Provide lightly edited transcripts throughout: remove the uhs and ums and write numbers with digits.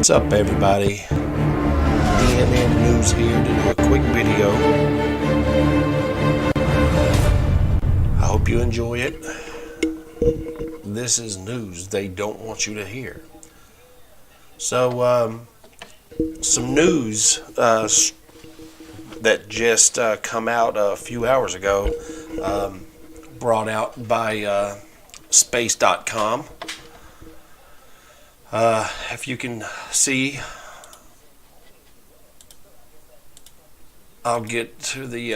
What's up, everybody? DMN News here to do a quick video. I hope you enjoy it. This is news they don't want you to hear. So, some news that just come out a few hours ago, brought out by space.com. If you can see, I'll get to the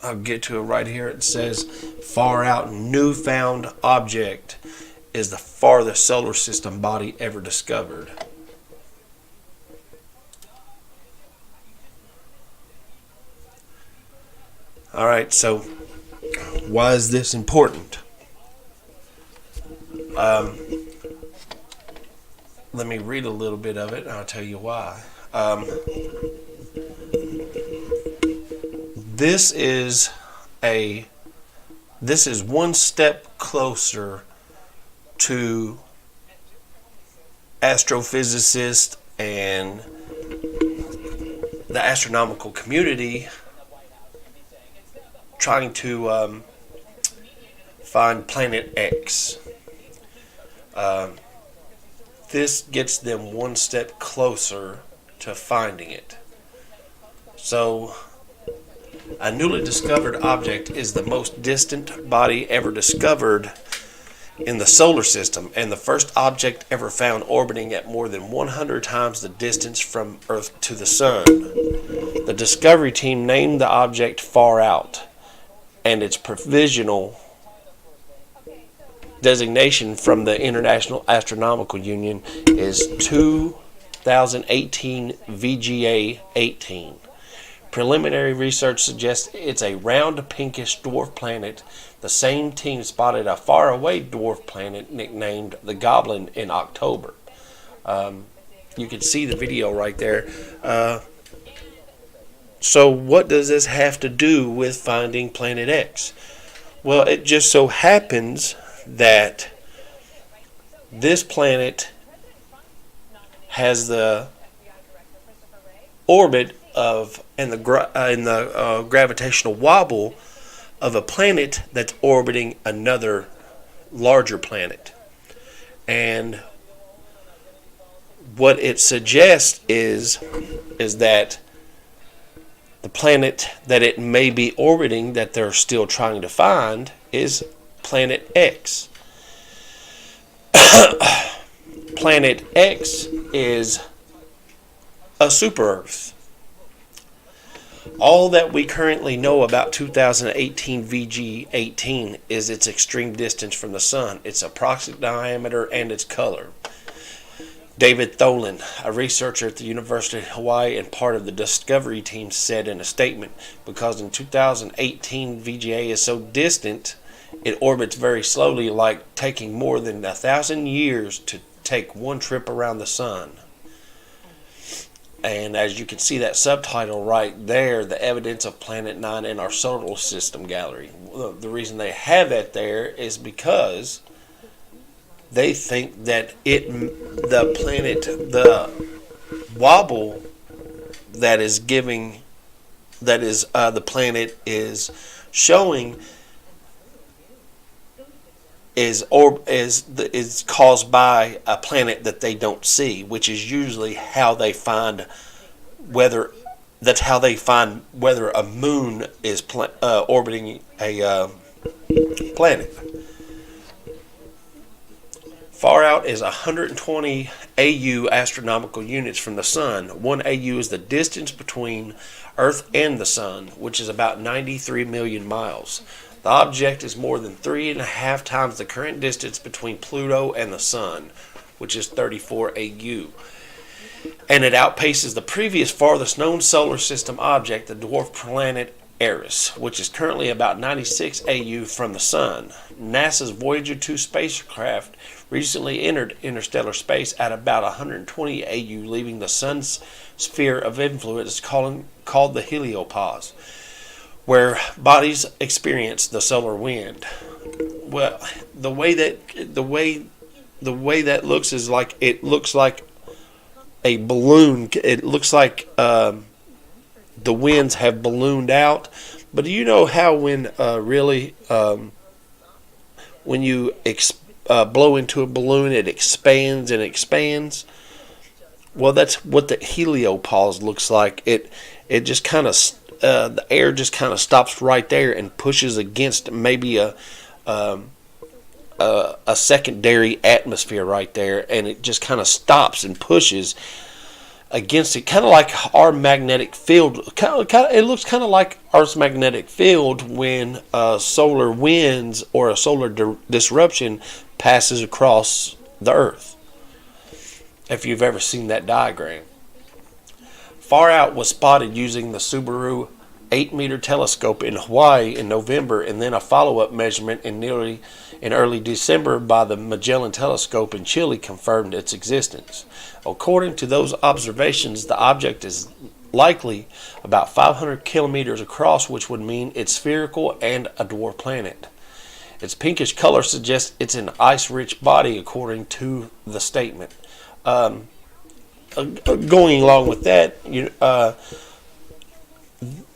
I'll get to it right here. It says, far out newfound object is the farthest solar system body ever discovered. Alright, so why is this important? Let me read a little bit of it and I'll tell you why. This is one step closer to astrophysicists and the astronomical community trying to find planet X. This gets them one step closer to finding it. So, a newly discovered object is the most distant body ever discovered in the solar system, and the first object ever found orbiting at more than 100 times the distance from Earth to the Sun. The discovery team named the object Far Out, and its provisional designation from the International Astronomical Union is 2018 VGA 18. Preliminary research suggests it's a round pinkish dwarf planet. The same team spotted a faraway dwarf planet nicknamed the Goblin in October. You can see the video right there. So what does this have to do with finding Planet X? Well, it just so happens that this planet has the orbit of and the gravitational wobble of a planet that's orbiting another larger planet. And what it suggests is that the planet that it may be orbiting that they're still trying to find is Planet X. Planet X is a super-Earth. All that we currently know about 2018 VG18 is its extreme distance from the Sun, its approximate diameter, and its color. David Tholen, a researcher at the University of Hawaii and part of the discovery team, said in a statement, because in 2018 VGA is so distant, it orbits very slowly, like taking more than 1,000 years to take one trip around the Sun. And as you can see that subtitle right there, the evidence of Planet 9 in our solar system gallery. The reason they have that there is because they think that the wobble that is the planet is showing is caused by a planet that they don't see, which is usually how they find whether a moon is orbiting a planet. Far out is 120 AU astronomical units from the Sun. 1 AU is the distance between Earth and the Sun, which is about 93 million miles. The object is more than 3.5 times the current distance between Pluto and the Sun, which is 34 AU. And it outpaces the previous farthest known solar system object, the dwarf planet Eris, which is currently about 96 AU from the Sun. NASA's Voyager 2 spacecraft recently entered interstellar space at about 120 AU, leaving the Sun's sphere of influence called the heliopause, where bodies experience the solar wind. Well, the way that looks is like it looks like a balloon. It looks like the winds have ballooned out. But do you know how when you blow into a balloon, it expands and expands? Well, that's what the heliopause looks like. It just kind of the air just kind of stops right there and pushes against maybe a secondary atmosphere right there, and it just kind of stops and pushes against it, kind of like our magnetic field. It looks kind of like Earth's magnetic field when solar winds or a solar disruption passes across the Earth. If you've ever seen that diagram. Far Out was spotted using the Subaru 8-meter telescope in Hawaii in November, and then a follow-up measurement in early December by the Magellan telescope in Chile confirmed its existence. According to those observations, the object is likely about 500 kilometers across, which would mean it's spherical and a dwarf planet. Its pinkish color suggests it's an ice-rich body, according to the statement. Going along with that,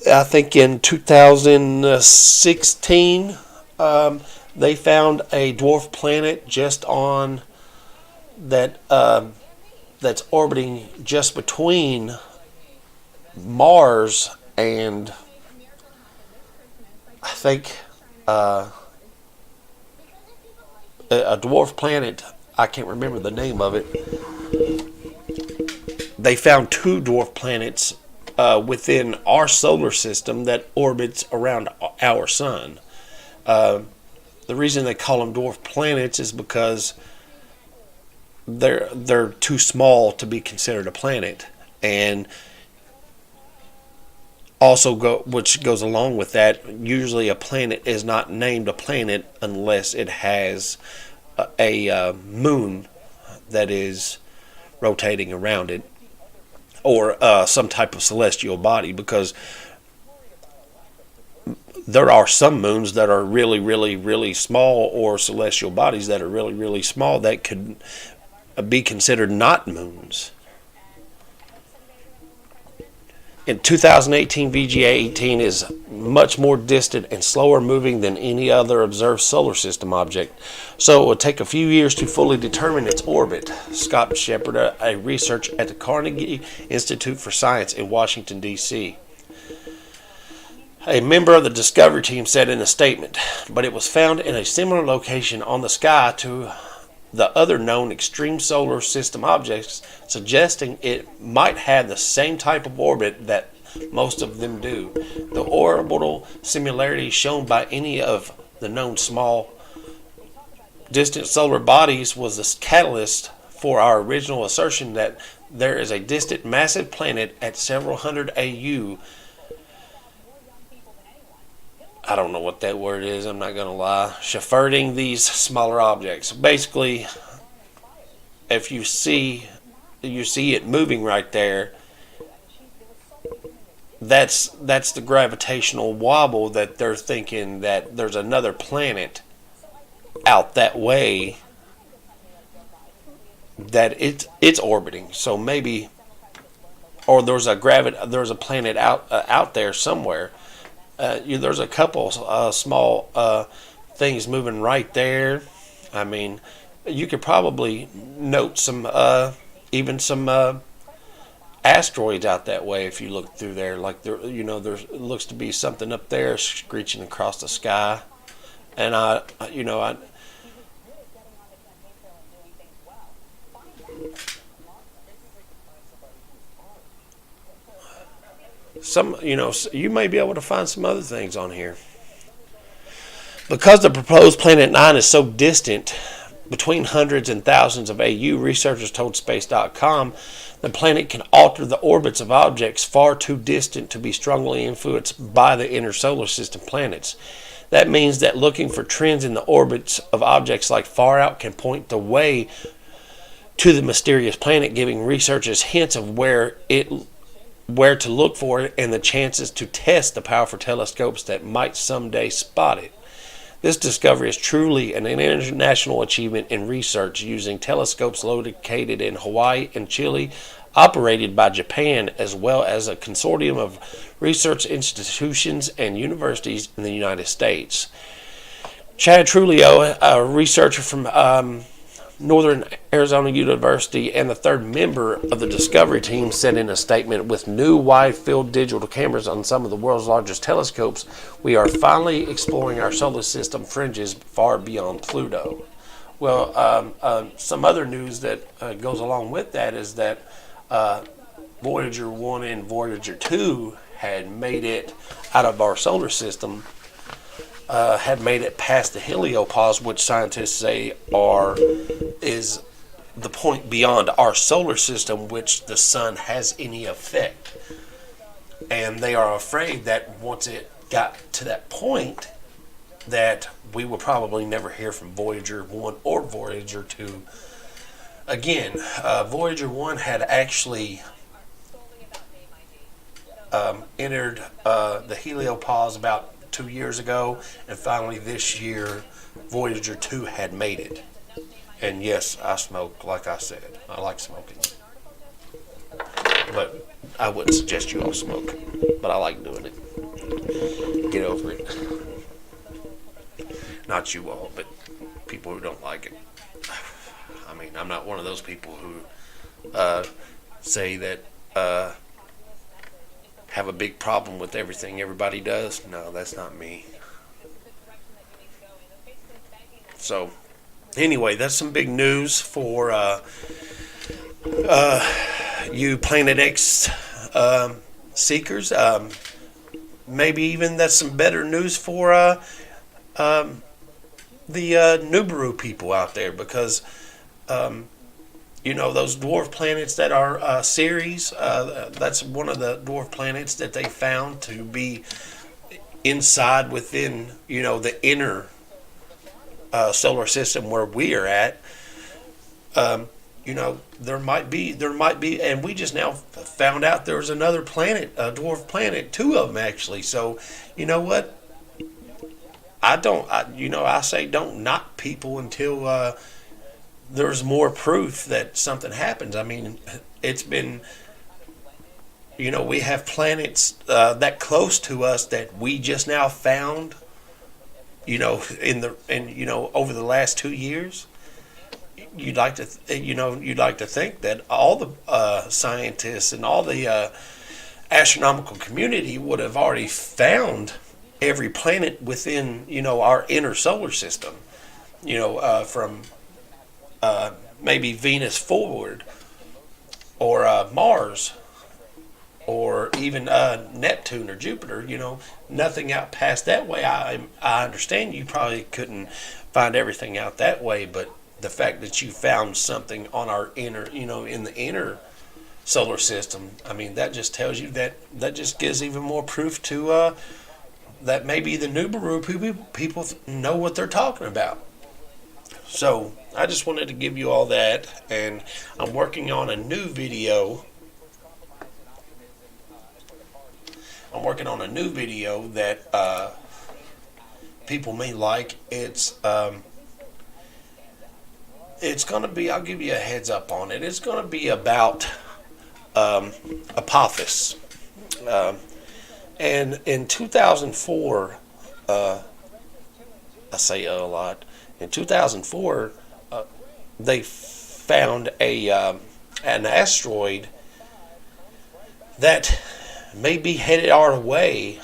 I think in 2016, they found a dwarf planet just on that that's orbiting just between Mars and I think a dwarf planet. I can't remember the name of it. They found 2 dwarf planets within our solar system that orbits around our sun. The reason they call them dwarf planets is because they're too small to be considered a planet, and also which goes along with that. Usually, a planet is not named a planet unless it has a moon that is rotating around it, or some type of celestial body, because there are some moons that are really, really, really small, or celestial bodies that are really, really small that could be considered not moons. In 2018, VGA-18 is much more distant and slower moving than any other observed solar system object, so it would take a few years to fully determine its orbit. Scott Shepard, a researcher at the Carnegie Institute for Science in Washington, D.C. A member of the Discovery team said in a statement, "But it was found in a similar location on the sky to the other known extreme solar system objects, suggesting it might have the same type of orbit that most of them do. The orbital similarity shown by any of the known small distant solar bodies was the catalyst for our original assertion that there is a distant massive planet at several hundred AU." I don't know what that word is, I'm not going to lie. Shepherding these smaller objects. Basically, if you see it moving right there, that's the gravitational wobble that they're thinking that there's another planet out that way that it's orbiting. So maybe, or there's a planet out there somewhere. There's a couple small things moving right there. I mean, you could probably note some asteroids out that way if you look through there. Like there looks to be something up there screeching across the sky, and you may be able to find some other things on here. Because the proposed Planet 9 is so distant, between hundreds and thousands of AU, researchers told Space.com the planet can alter the orbits of objects far too distant to be strongly influenced by the inner solar system planets. That means that looking for trends in the orbits of objects like Far Out can point the way to the mysterious planet, giving researchers hints of where to look for it and the chances to test the powerful telescopes that might someday spot it. This discovery is truly an international achievement in research using telescopes located in Hawaii and Chile, operated by Japan, as well as a consortium of research institutions and universities in the United States. Chad Trulio, a researcher from Northern Arizona University and the third member of the discovery team, said in a statement, "With new wide-field digital cameras on some of the world's largest telescopes, we are finally exploring our solar system fringes far beyond Pluto." Well, some other news that goes along with that is that Voyager 1 and Voyager 2 had made it out of our solar system, had made it past the heliopause, which scientists say is the point beyond our solar system which the sun has any effect. And they are afraid that once it got to that point, that we will probably never hear from Voyager 1 or Voyager 2 again. Voyager 1 had actually entered the heliopause about 2 years ago, and finally this year Voyager 2 had made it. And yes, I smoke, like I said. I like smoking. But I wouldn't suggest you all smoke. But I like doing it. Get over it. Not you all, but people who don't like it. I mean, I'm not one of those people who say that have a big problem with everything everybody does. No, that's not me. So, anyway, that's some big news for you Planet X seekers. Maybe even that's some better news for the Nibiru people out there, because those dwarf planets that are Ceres, that's one of the dwarf planets that they found to be within the inner solar system where we are at. There might be, and we just now found out there was another planet, a dwarf planet, 2 of them actually. So, you know what? I say don't knock people until there's more proof that something happens. I mean, it's been, we have planets that close to us that we just now found, over the last 2 years. You'd like to think that all the scientists and all the astronomical community would have already found every planet within, our inner solar system, from maybe Venus forward, or Mars, or even Neptune or Jupiter. Nothing out past that way. I understand you probably couldn't find everything out that way, but the fact that you found something on our inner, in the inner solar system, I mean, that just tells you that just gives even more proof to that maybe the Nibiru people know what they're talking about. So I just wanted to give you all that, and I'm working on a new video. That people may like. It's going to be, I'll give you a heads up on it. It's going to be about Apophis. And in 2004, I say a lot. In 2004, they found an asteroid that may be headed our way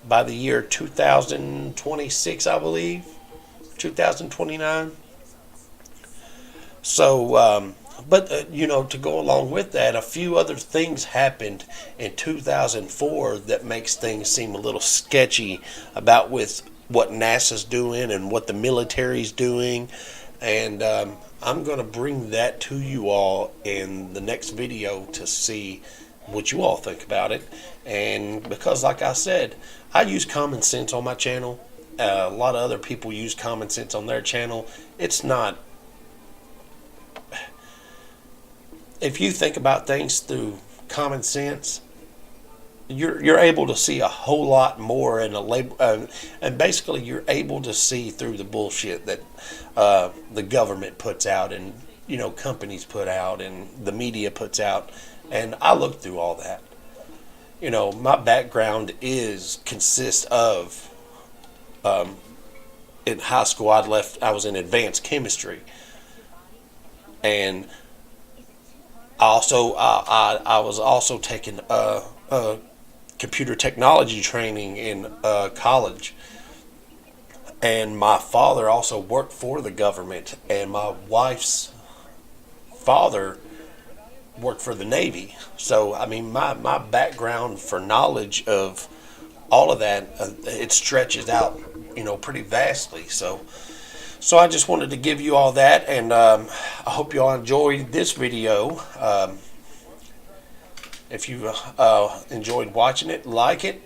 by the year 2026, I believe, 2029. So, to go along with that, a few other things happened in 2004 that makes things seem a little sketchy about with what NASA's doing and what the military's doing. And I'm going to bring that to you all in the next video to see what you all think about it. And because, like I said, I use common sense on my channel. A lot of other people use common sense on their channel. It's not. If you think about things through common sense, you're able to see a whole lot more in a label, and basically you're able to see through the bullshit that the government puts out, and companies put out, and the media puts out. And I look through all that. My background consists of, in high school I was in advanced chemistry, and I was also taking computer technology training in college. And my father also worked for the government, and my wife's father worked for the Navy. So I mean, my background for knowledge of all of that, it stretches out, pretty vastly. So I just wanted to give you all that, and I hope you all enjoyed this video. If you enjoyed watching it, like it,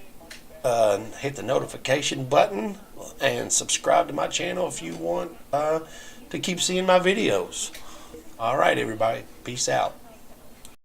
hit the notification button, and subscribe to my channel if you want to keep seeing my videos. All right, everybody. Peace out.